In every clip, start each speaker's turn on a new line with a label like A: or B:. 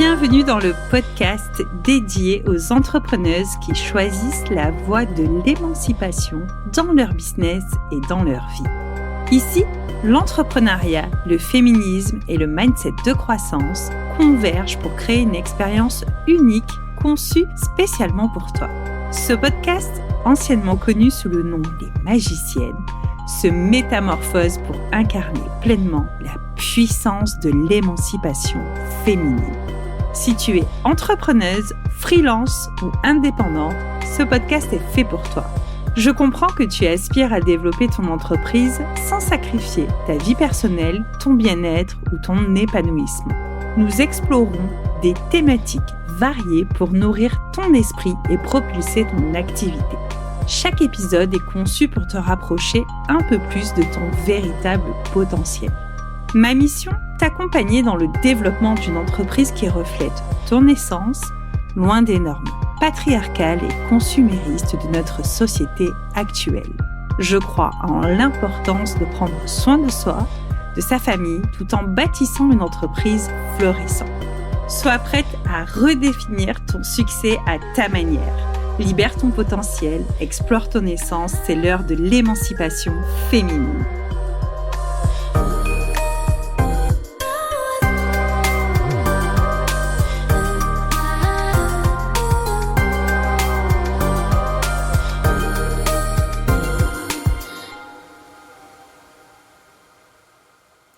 A: Bienvenue dans le podcast dédié aux entrepreneuses qui choisissent la voie de l'émancipation dans leur business et dans leur vie. Ici, l'entrepreneuriat, le féminisme et le mindset de croissance convergent pour créer une expérience unique conçue spécialement pour toi. Ce podcast, anciennement connu sous le nom des magiciennes, se métamorphose pour incarner pleinement la puissance de l'émancipation féminine. Si tu es entrepreneuse, freelance ou indépendante, ce podcast est fait pour toi. Je comprends que tu aspires à développer ton entreprise sans sacrifier ta vie personnelle, ton bien-être ou ton épanouissement. Nous explorons des thématiques variées pour nourrir ton esprit et propulser ton activité. Chaque épisode est conçu pour te rapprocher un peu plus de ton véritable potentiel. Ma mission, t'accompagner dans le développement d'une entreprise qui reflète ton essence, loin des normes patriarcales et consuméristes de notre société actuelle. Je crois en l'importance de prendre soin de soi, de sa famille, tout en bâtissant une entreprise florissante. Sois prête à redéfinir ton succès à ta manière. Libère ton potentiel, explore ton essence, c'est l'heure de l'émancipation féminine.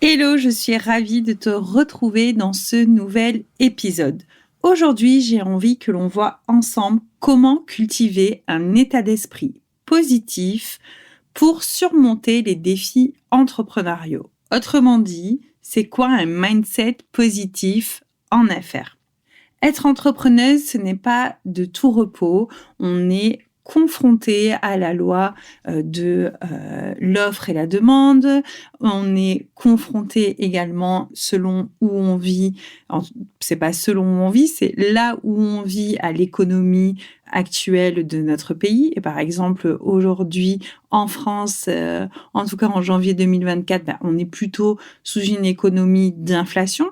A: Hello, je suis ravie de te retrouver dans ce nouvel épisode. Aujourd'hui, j'ai envie que l'on voit ensemble comment cultiver un état d'esprit positif pour surmonter les défis entrepreneuriaux. Autrement dit, c'est quoi un mindset positif en affaires ? Être entrepreneuse, ce n'est pas de tout repos. On est confronté à la loi de l'offre et la demande. On est confronté également selon où on vit. C'est pas selon où on vit, c'est là où on vit à l'économie actuelle de notre pays. Et par exemple, aujourd'hui, en France, en tout cas en janvier 2024, on est plutôt sous une économie d'inflation.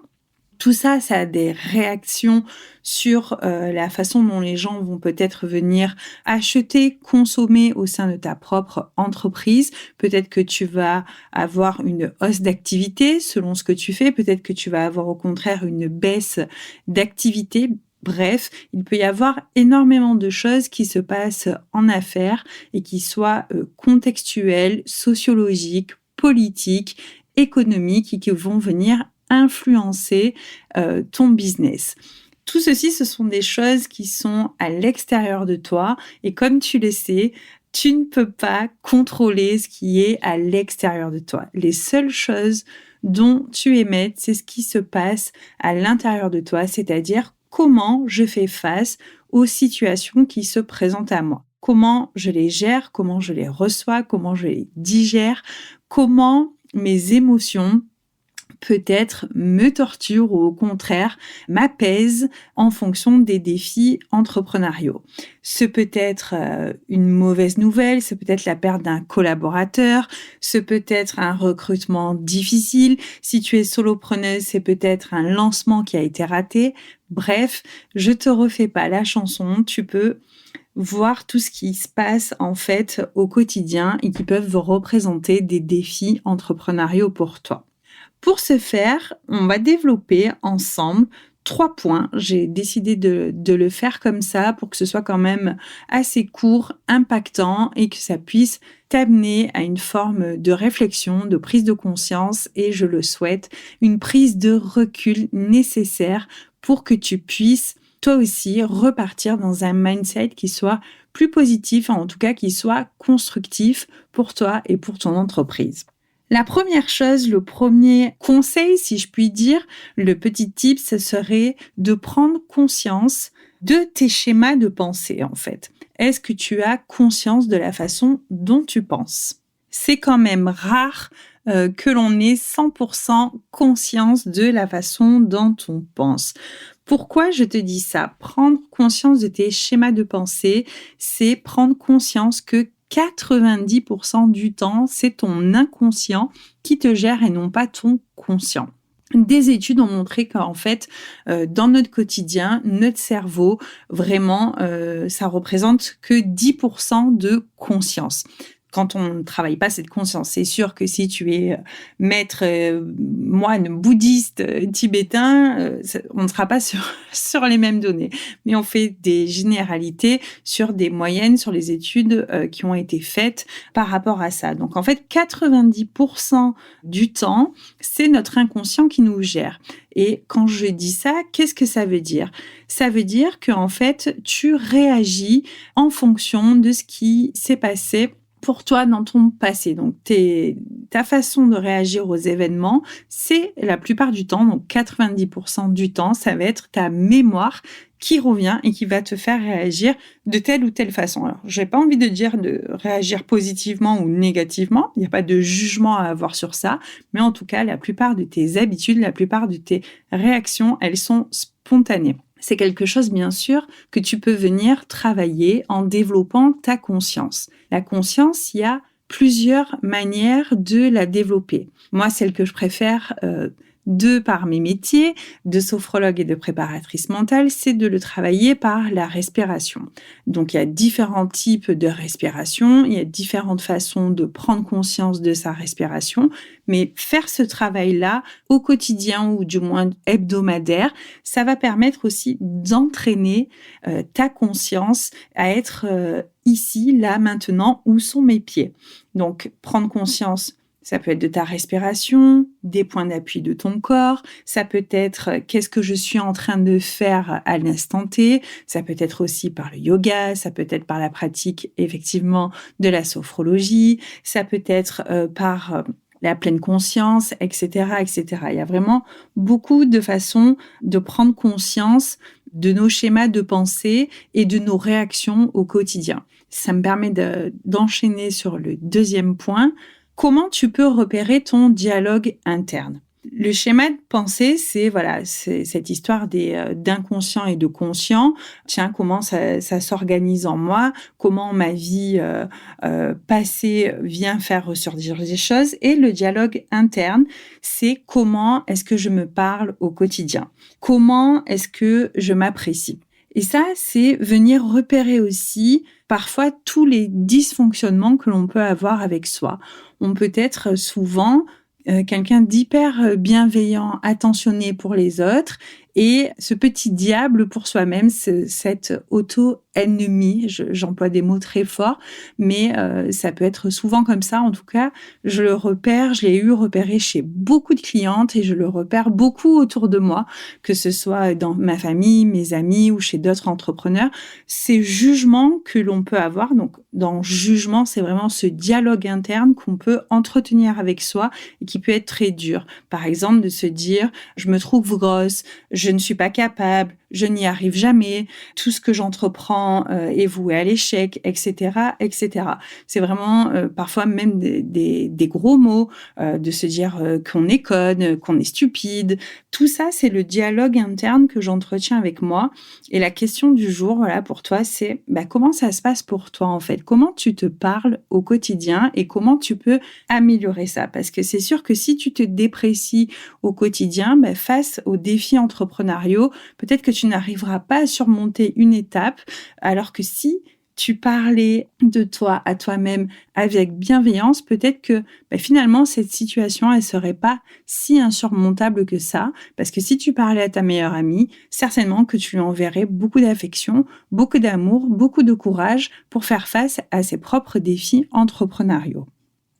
A: Tout ça, ça a des réactions sur la façon dont les gens vont peut-être venir acheter, consommer au sein de ta propre entreprise. Peut-être que tu vas avoir une hausse d'activité selon ce que tu fais. Peut-être que tu vas avoir au contraire une baisse d'activité. Bref, il peut y avoir énormément de choses qui se passent en affaires et qui soient contextuelles, sociologiques, politiques, économiques et qui vont venir influencer ton business. Tout ceci, ce sont des choses qui sont à l'extérieur de toi et comme tu le sais, tu ne peux pas contrôler ce qui est à l'extérieur de toi. Les seules choses dont tu es maître, c'est ce qui se passe à l'intérieur de toi, c'est-à-dire comment je fais face aux situations qui se présentent à moi. Comment je les gère, comment je les reçois, comment je les digère, comment mes émotions peut-être me torture ou au contraire m'apaise en fonction des défis entrepreneuriaux. Ce peut être une mauvaise nouvelle, ce peut être la perte d'un collaborateur, ce peut être un recrutement difficile. Si tu es solopreneuse, c'est peut-être un lancement qui a été raté. Bref, je te refais pas la chanson, tu peux voir tout ce qui se passe en fait au quotidien et qui peuvent représenter des défis entrepreneuriaux pour toi. Pour ce faire, on va développer ensemble 3 points. J'ai décidé de le faire comme ça pour que ce soit quand même assez court, impactant et que ça puisse t'amener à une forme de réflexion, de prise de conscience et, je le souhaite, une prise de recul nécessaire pour que tu puisses toi aussi repartir dans un mindset qui soit plus positif, en tout cas qui soit constructif pour toi et pour ton entreprise. La première chose, le premier conseil, si je puis dire, le petit tip, ce serait de prendre conscience de tes schémas de pensée, en fait. Est-ce que tu as conscience de la façon dont tu penses ? C'est quand même rare que l'on ait 100% conscience de la façon dont on pense. Pourquoi je te dis ça ? Prendre conscience de tes schémas de pensée, c'est prendre conscience que 90% du temps, c'est ton inconscient qui te gère et non pas ton conscient. des études ont montré qu'en fait, dans notre quotidien, notre cerveau, vraiment, ça représente que 10% de conscience. Quand on ne travaille pas cette conscience, c'est sûr que si tu es maître, moine bouddhiste tibétain, on ne sera pas sur les mêmes données. Mais on fait des généralités sur des moyennes, sur les études qui ont été faites par rapport à ça. Donc en fait, 90% du temps, c'est notre inconscient qui nous gère. Et quand je dis ça, qu'est-ce que ça veut dire ? Ça veut dire que en fait, tu réagis en fonction de ce qui s'est passé pour toi dans ton passé. Donc, ta façon de réagir aux événements, c'est la plupart du temps, donc 90% du temps, ça va être ta mémoire qui revient et qui va te faire réagir de telle ou telle façon. Alors, j'ai pas envie de dire de réagir positivement ou négativement, il n'y a pas de jugement à avoir sur ça, mais en tout cas, la plupart de tes habitudes, la plupart de tes réactions, elles sont spontanées. C'est quelque chose, bien sûr, que tu peux venir travailler en développant ta conscience. La conscience, il y a plusieurs manières de la développer. Moi, celle que je préfère, de par mes métiers de sophrologue et de préparatrice mentale, c'est de le travailler par la respiration. Donc, il y a différents types de respiration, il y a différentes façons de prendre conscience de sa respiration, mais faire ce travail-là au quotidien ou du moins hebdomadaire, ça va permettre aussi d'entraîner ta conscience à être ici, là, maintenant, où sont mes pieds. Donc, prendre conscience. Ça peut être de ta respiration, des points d'appui de ton corps, ça peut être qu'est-ce que je suis en train de faire à l'instant T, ça peut être aussi par le yoga, ça peut être par la pratique effectivement de la sophrologie, ça peut être par la pleine conscience, etc., etc. Il y a vraiment beaucoup de façons de prendre conscience de nos schémas de pensée et de nos réactions au quotidien. Ça me permet d'enchaîner sur le deuxième point. Comment tu peux repérer ton dialogue interne ? Le schéma de pensée, c'est cette histoire d'inconscient et de conscient. Tiens, comment ça s'organise en moi ? Comment ma vie passée vient faire ressurgir les choses ? Et le dialogue interne, c'est comment est-ce que je me parle au quotidien ? Comment est-ce que je m'apprécie ? Et ça, c'est venir repérer aussi parfois tous les dysfonctionnements que l'on peut avoir avec soi. On peut être souvent quelqu'un d'hyper bienveillant, attentionné pour les autres, et ce petit diable pour soi-même, cette auto-ennemi, j'emploie des mots très forts, mais ça peut être souvent comme ça. En tout cas, je l'ai eu repéré chez beaucoup de clientes et je le repère beaucoup autour de moi, que ce soit dans ma famille, mes amis ou chez d'autres entrepreneurs. Ces jugements que l'on peut avoir, donc dans jugement, c'est vraiment ce dialogue interne qu'on peut entretenir avec soi et qui peut être très dur. Par exemple, de se dire « je me trouve grosse », je ne suis pas capable, je n'y arrive jamais, tout ce que j'entreprends est voué à l'échec, etc., etc. C'est vraiment parfois même des gros mots, de se dire qu'on est conne, qu'on est stupide. Tout ça, c'est le dialogue interne que j'entretiens avec moi. Et la question du jour, pour toi, c'est comment ça se passe pour toi en fait ? Comment tu te parles au quotidien et comment tu peux améliorer ça ? Parce que c'est sûr que si tu te déprécies au quotidien, face aux défis entrepreneuriaux, peut-être que tu n'arriveras pas à surmonter une étape, alors que si tu parlais de toi à toi-même avec bienveillance, peut-être que finalement cette situation elle serait pas si insurmontable que ça, parce que si tu parlais à ta meilleure amie, certainement que tu lui enverrais beaucoup d'affection, beaucoup d'amour, beaucoup de courage pour faire face à ses propres défis entrepreneuriaux.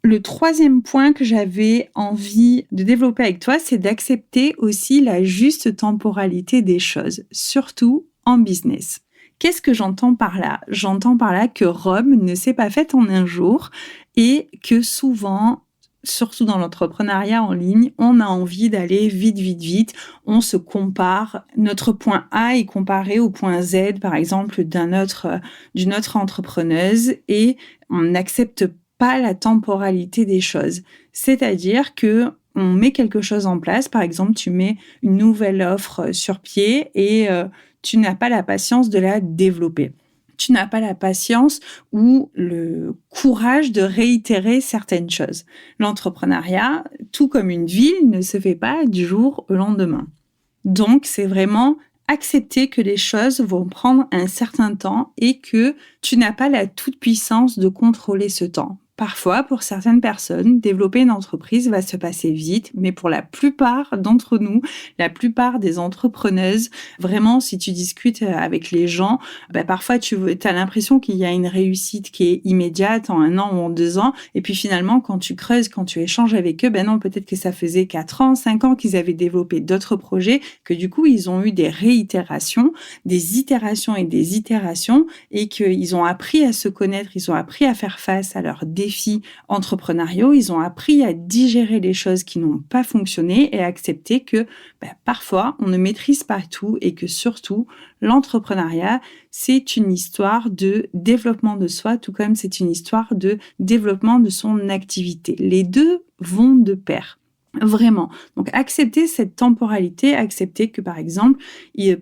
A: Le troisième point que j'avais envie de développer avec toi, c'est d'accepter aussi la juste temporalité des choses, surtout en business. Qu'est-ce que j'entends par là ? J'entends par là que Rome ne s'est pas faite en un jour et que souvent, surtout dans l'entrepreneuriat en ligne, on a envie d'aller vite, vite, vite. On se compare. Notre point A est comparé au point Z, par exemple, d'une autre entrepreneuse et on n'accepte pas la temporalité des choses. C'est-à-dire que on met quelque chose en place. Par exemple, tu mets une nouvelle offre sur pied et tu n'as pas la patience de la développer. tu n'as pas la patience ou le courage de réitérer certaines choses. L'entrepreneuriat, tout comme une ville, ne se fait pas du jour au lendemain. Donc, c'est vraiment accepter que les choses vont prendre un certain temps et que tu n'as pas la toute-puissance de contrôler ce temps. Parfois, pour certaines personnes, développer une entreprise va se passer vite, mais pour la plupart d'entre nous, la plupart des entrepreneuses, vraiment, si tu discutes avec les gens, parfois tu as l'impression qu'il y a une réussite qui est immédiate en 1 an ou en 2 ans, et puis finalement, quand tu creuses, quand tu échanges avec eux, non, peut-être que ça faisait 4 ans, 5 ans qu'ils avaient développé d'autres projets, que du coup, ils ont eu des réitérations, des itérations et qu'ils ont appris à se connaître, ils ont appris à faire face à leurs défis entrepreneuriaux, ils ont appris à digérer les choses qui n'ont pas fonctionné et à accepter que parfois on ne maîtrise pas tout et que surtout l'entrepreneuriat c'est une histoire de développement de soi tout comme c'est une histoire de développement de son activité. Les deux vont de pair. Vraiment. Donc, accepter cette temporalité, accepter que, par exemple,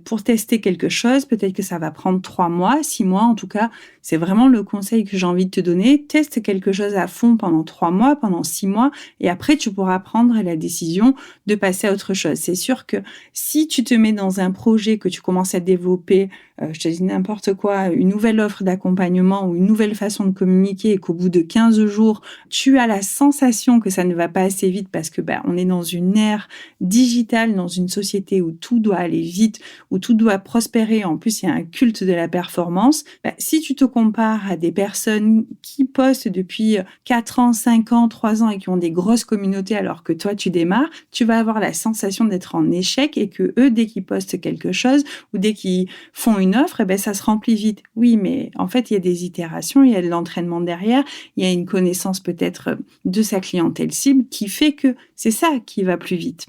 A: pour tester quelque chose, peut-être que ça va prendre 3 mois, 6 mois, en tout cas, c'est vraiment le conseil que j'ai envie de te donner. Teste quelque chose à fond pendant 3 mois, pendant 6 mois, et après, tu pourras prendre la décision de passer à autre chose. C'est sûr que si tu te mets dans un projet que tu commences à développer, je te dis n'importe quoi, une nouvelle offre d'accompagnement ou une nouvelle façon de communiquer et qu'au bout de 15 jours, tu as la sensation que ça ne va pas assez vite parce que on est dans une ère digitale, dans une société où tout doit aller vite, où tout doit prospérer. En plus, il y a un culte de la performance. Si tu te compares à des personnes qui postent depuis 4 ans, 5 ans, 3 ans et qui ont des grosses communautés alors que toi, tu démarres, tu vas avoir la sensation d'être en échec et que eux, dès qu'ils postent quelque chose ou dès qu'ils font une offre, ça se remplit vite. Oui, mais en fait, il y a des itérations, il y a de l'entraînement derrière, il y a une connaissance peut-être de sa clientèle cible qui fait que c'est ça qui va plus vite.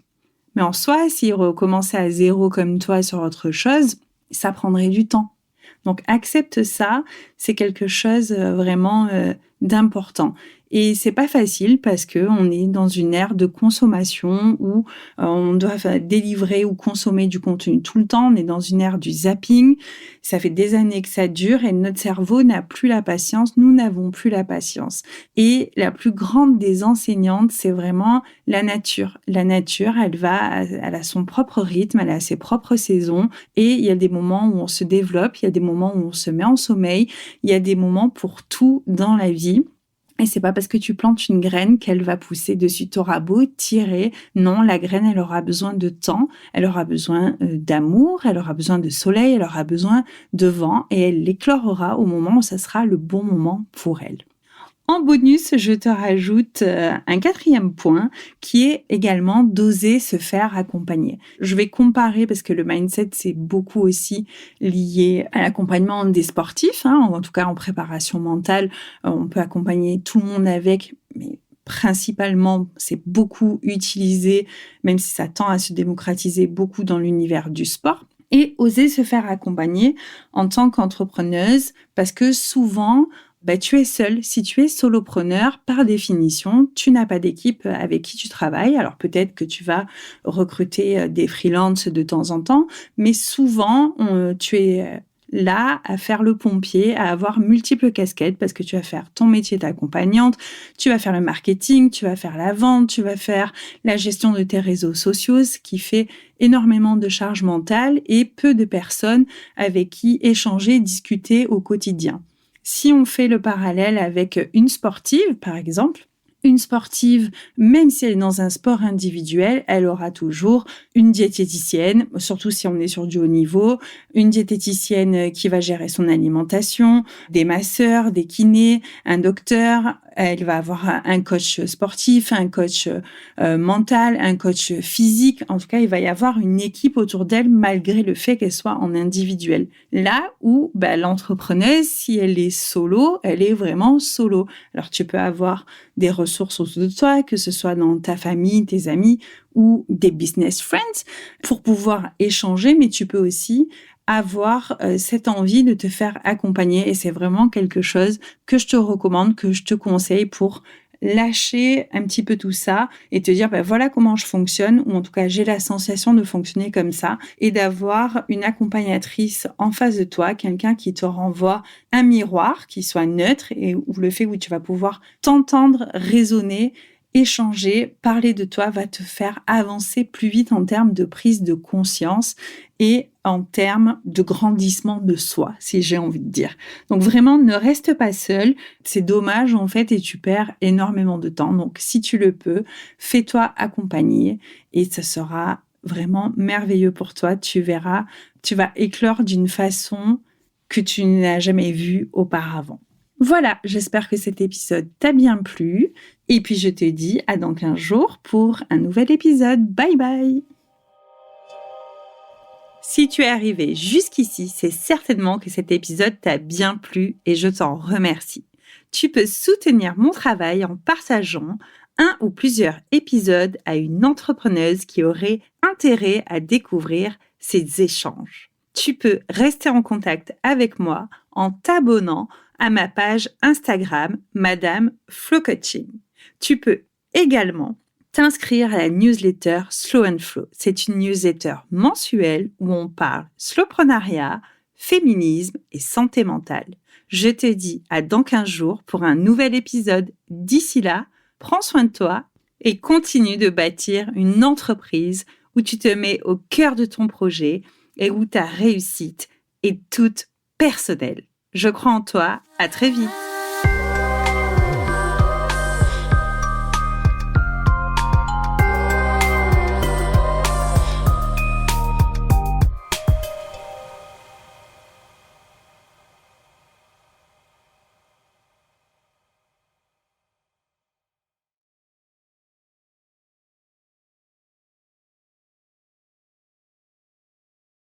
A: Mais en soi, s'il recommençait à zéro comme toi sur autre chose, ça prendrait du temps. Donc, accepte ça, c'est quelque chose vraiment d'important. Et c'est pas facile parce que on est dans une ère de consommation où on doit délivrer ou consommer du contenu tout le temps. On est dans une ère du zapping. Ça fait des années que ça dure et notre cerveau n'a plus la patience. Nous n'avons plus la patience. Et la plus grande des enseignantes, c'est vraiment la nature. La nature, elle a son propre rythme, elle a ses propres saisons et il y a des moments où on se développe, il y a des moments où on se met en sommeil, il y a des moments pour tout dans la vie. Et c'est pas parce que tu plantes une graine qu'elle va pousser dessus. T'auras beau tirer. Non, la graine, elle aura besoin de temps. Elle aura besoin d'amour. Elle aura besoin de soleil. Elle aura besoin de vent. Et elle éclorera au moment où ça sera le bon moment pour elle. En bonus, je te rajoute un 4e point qui est également d'oser se faire accompagner. Je vais comparer parce que le mindset, c'est beaucoup aussi lié à l'accompagnement des sportifs, en tout cas en préparation mentale. On peut accompagner tout le monde avec, mais principalement, c'est beaucoup utilisé, même si ça tend à se démocratiser beaucoup dans l'univers du sport. Et oser se faire accompagner en tant qu'entrepreneuse parce que souvent, tu es seule. Si tu es solopreneur, par définition, tu n'as pas d'équipe avec qui tu travailles. Alors peut-être que tu vas recruter des freelances de temps en temps, mais souvent, tu es là à faire le pompier, à avoir multiples casquettes parce que tu vas faire ton métier d'accompagnante, tu vas faire le marketing, tu vas faire la vente, tu vas faire la gestion de tes réseaux sociaux, ce qui fait énormément de charge mentale et peu de personnes avec qui échanger, discuter au quotidien. Si on fait le parallèle avec une sportive, par exemple, une sportive, même si elle est dans un sport individuel, elle aura toujours une diététicienne, surtout si on est sur du haut niveau, une diététicienne qui va gérer son alimentation, des masseurs, des kinés, un docteur. Elle va avoir un coach sportif, un coach mental, un coach physique. En tout cas, il va y avoir une équipe autour d'elle malgré le fait qu'elle soit en individuel. Là où l'entrepreneuse, si elle est solo, elle est vraiment solo. Alors, tu peux avoir des ressources autour de toi, que ce soit dans ta famille, tes amis ou des business friends pour pouvoir échanger, mais tu peux aussi avoir cette envie de te faire accompagner et c'est vraiment quelque chose que je te recommande, que je te conseille pour lâcher un petit peu tout ça et te dire, voilà comment je fonctionne, ou en tout cas, j'ai la sensation de fonctionner comme ça, et d'avoir une accompagnatrice en face de toi, quelqu'un qui te renvoie un miroir qui soit neutre et où le fait où tu vas pouvoir t'entendre raisonner, échanger, parler de toi va te faire avancer plus vite en termes de prise de conscience et en termes de grandissement de soi, si j'ai envie de dire. Donc vraiment, ne reste pas seul. C'est dommage en fait et tu perds énormément de temps. Donc si tu le peux, fais-toi accompagner et ce sera vraiment merveilleux pour toi. Tu verras, tu vas éclore d'une façon que tu n'as jamais vue auparavant. Voilà, j'espère que cet épisode t'a bien plu. Et puis je te dis à dans 15 jours pour un nouvel épisode. Bye bye! Si tu es arrivé jusqu'ici, c'est certainement que cet épisode t'a bien plu et je t'en remercie. Tu peux soutenir mon travail en partageant un ou plusieurs épisodes à une entrepreneuse qui aurait intérêt à découvrir ces échanges. Tu peux rester en contact avec moi en t'abonnant à ma page Instagram Madame Flow Coaching. Tu peux également t'inscrire à la newsletter Slow and Flow. C'est une newsletter mensuelle où on parle slowpreneuriat, féminisme et santé mentale. Je te dis à dans 15 jours pour un nouvel épisode. D'ici là, prends soin de toi et continue de bâtir une entreprise où tu te mets au cœur de ton projet et où ta réussite est toute personnelle. Je crois en toi. À très vite.